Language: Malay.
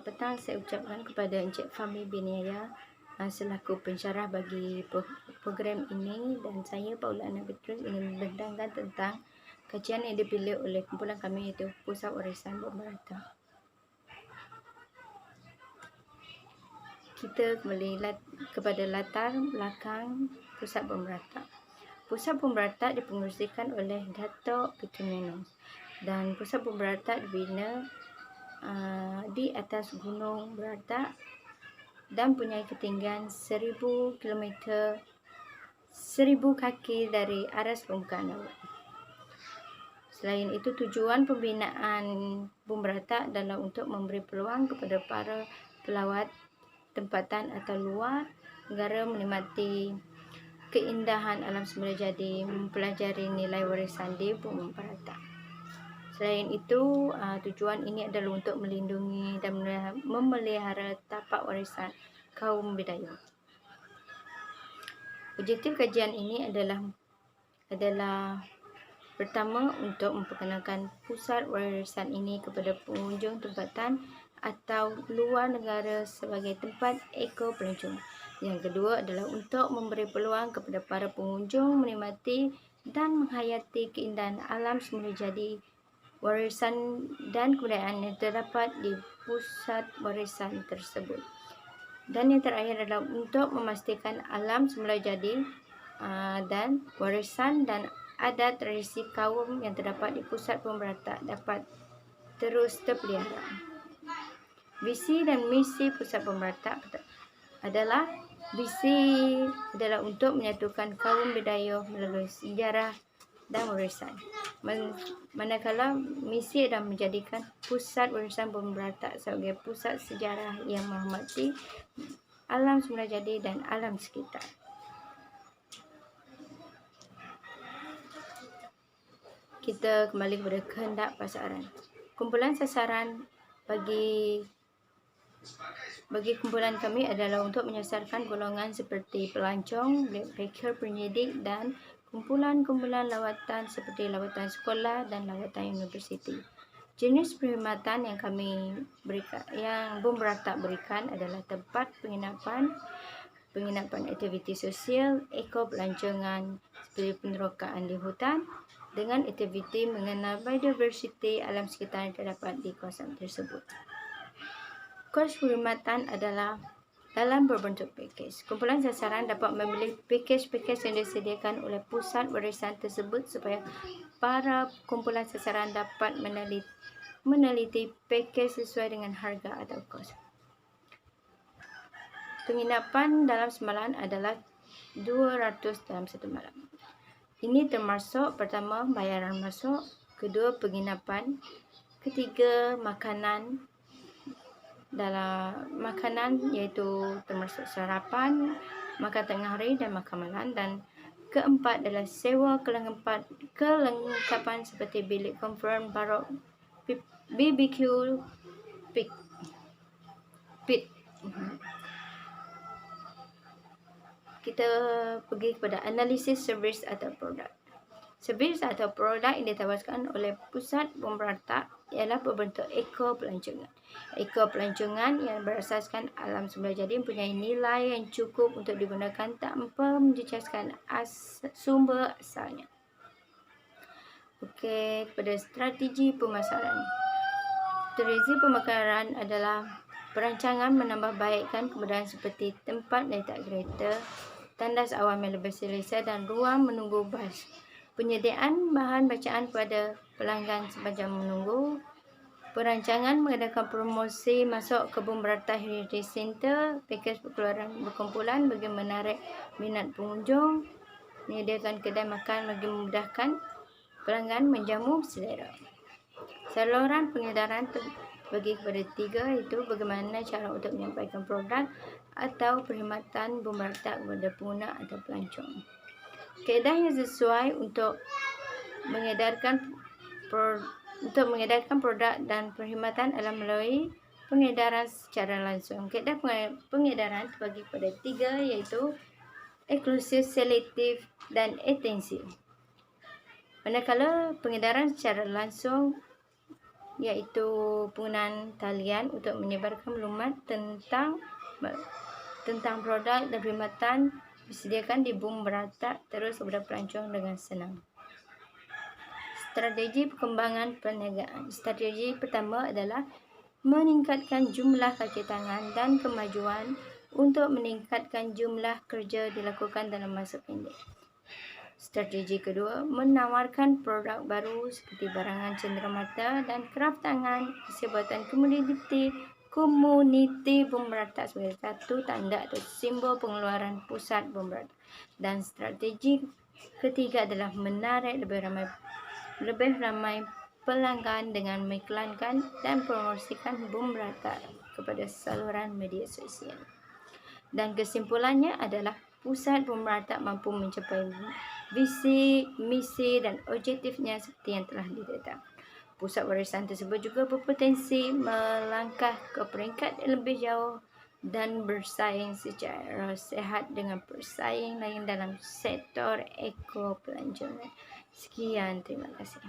Selamat petang saya ucapkan kepada Encik Fahmi Biniaya selaku pensyarah bagi program ini, dan saya Paula Ana Petrus ingin membentangkan tentang kajian yang dipilih oleh kumpulan kami, iaitu Pusat Warisan Pemberata. Kita kembali kepada latar belakang Pusat Pemberata. Pusat Pemberata dipengerusikan oleh Dato' Petrus, dan Pusat Pemberata dibina di atas Gunung Berata dan punya ketinggian 1000 km 1000 kaki dari aras permukaan laut. Selain itu, tujuan pembinaan Pemberata adalah untuk memberi peluang kepada para pelawat tempatan atau luar negara menikmati keindahan alam semula jadi, mempelajari nilai warisan di Pemberata. Selain itu, tujuan ini adalah untuk melindungi dan memelihara tapak warisan kaum Bidayuh. Objektif kajian ini adalah pertama, untuk memperkenalkan pusat warisan ini kepada pengunjung tempatan atau luar negara sebagai tempat eko-pelancong. Yang kedua adalah untuk memberi peluang kepada para pengunjung menikmati dan menghayati keindahan alam semula jadi, warisan dan kebudayaan yang terdapat di pusat warisan tersebut. Dan yang terakhir adalah untuk memastikan alam semula jadi dan warisan dan adat tradisi kaum yang terdapat di pusat Pemberata dapat terus terpelihara. Visi dan misi pusat Pemberata adalah untuk menyatukan kaum Bidayuh melalui sejarah dan warisan. Manakala misi adalah menjadikan pusat warisan Pemberata sebagai pusat sejarah yang menghormati alam semula jadi dan alam sekitar. Kita kembali kepada kehendak pasaran. Kumpulan sasaran bagi kumpulan kami adalah untuk menyasarkan golongan seperti pelancong, backpacker, penyidik, dan kumpulan-kumpulan lawatan seperti lawatan sekolah dan lawatan universiti. Jenis perkhidmatan yang Pemberata berikan adalah tempat penginapan aktiviti sosial, eko-pelancongan seperti penerokaan di hutan, dengan aktiviti mengenal biodiversiti alam sekitar yang terdapat di kawasan tersebut. Kos perkhidmatan adalah dalam berbentuk pakej. Kumpulan sasaran dapat memilih pakej-pakej yang disediakan oleh pusat warisan tersebut supaya para kumpulan sasaran dapat meneliti pakej sesuai dengan harga atau kos. Penginapan dalam semalam adalah 200 dalam satu malam. Ini termasuk pertama bayaran masuk, kedua penginapan, ketiga makanan iaitu termasuk sarapan, makan tengah hari dan makan malam, dan keempat adalah sewa kelengkapan seperti bilik konferen, barok, BBQ, pit. Kita pergi kepada analisis servis atau produk. Servis atau produk yang ditawarkan oleh pusat Pemberata ialah berbentuk eko-pelancongan. Eko-pelancongan yang berasaskan alam semula jadi mempunyai nilai yang cukup untuk digunakan tanpa menjejaskan sumber asalnya. Okey, kepada strategi pemasaran. Strategi pemasaran adalah perancangan menambahbaikkan kemudahan seperti tempat letak kereta, tandas awam yang lebih selesa dan ruang menunggu bas. Penyediaan bahan bacaan kepada pelanggan sepanjang menunggu. Perancangan mengadakan promosi masuk ke Pemberata Heritage Center, pakej berkumpulan bagi menarik minat pengunjung, menyediakan kedai makan bagi memudahkan pelanggan menjamu selera. Saluran pengedaran bagi kepada tiga, iaitu bagaimana cara untuk menyampaikan produk atau perkhidmatan Pemberata kepada pengguna atau pelancong. Kaedah yang sesuai untuk mengedarkan produk dan perkhidmatan adalah melalui pengedaran secara langsung. Kaedah pengedaran terbagi pada tiga, iaitu eksklusif, selektif, dan intensif. Manakala pengedaran secara langsung iaitu penggunaan talian untuk menyebarkan maklumat tentang produk dan perkhidmatan disediakan di bumi merata terus berpelancong dengan senang. Strategi perkembangan perniagaan. Strategi pertama adalah meningkatkan jumlah kaki tangan dan kemajuan untuk meningkatkan jumlah kerja dilakukan dalam masa pendek. Strategi kedua, menawarkan produk baru seperti barangan cenderamata dan kraft tangan, kesempatan komuniti bumi merata sebagai satu tanda atau simbol pengeluaran pusat bumi merata. Dan strategi ketiga adalah menarik lebih ramai pelanggan dengan mengiklankan dan promosikan bumi merata kepada saluran media sosial. Dan kesimpulannya adalah pusat bumi merata mampu mencapai visi, misi dan objektifnya seperti yang telah ditetapkan. Pusat warisan tersebut juga berpotensi melangkah ke peringkat lebih jauh dan bersaing secara sehat dengan pesaing lain dalam sektor ekopelancongan. Sekian, terima kasih.